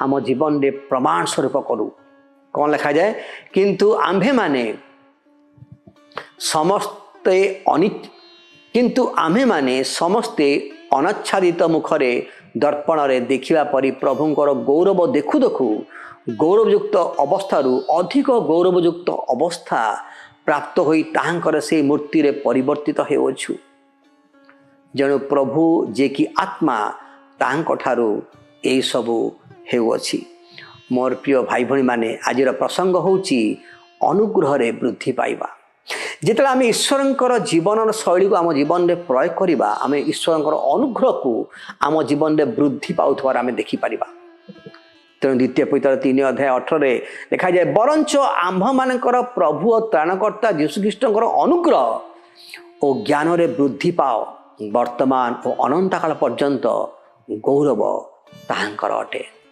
आम जीवन रे प्रमाण स्वरूप करू। कौन लिखा जाए, किंतु आम्भे माने समस्ते किंतु आम्भे माने समस्ते अनच्छादित मुखरे दर्पण रे देखिबा परि प्रभुंकर गौरव देखु देखु गौरवयुक्त अवस्थारू अधिक गौरवयुक्त अवस्था प्राप्त होई ताहांकर से मूर्ति रे परिवर्तित हेउछु। जणु प्रभु जे कि आत्मा ताहांक ठारू एई सबु हेउछि। मोर प्रिय भाई भणी माने आजिर प्रसंग होउछि अनुग्रह रे वृद्धि पाइबा। जिते आम ईश्वर जीवन शैली को आम जीवन में प्रयोग करवा आम ईश्वर अनुग्रह को आम जीवन में वृद्धि पाउथवार आम देखिपर। तेणु द्वितीय पत्र 3 अध्याय 18 लिखा जाए, बरंच आम्भ मानकर प्रभु और त्राणकर्ता जीशुख्रीष्ट अनुग्रह और ज्ञान रे वृद्धि पाओ, वर्तमान और अनंत काल पर्यंत गौरव ताहांकर अटे।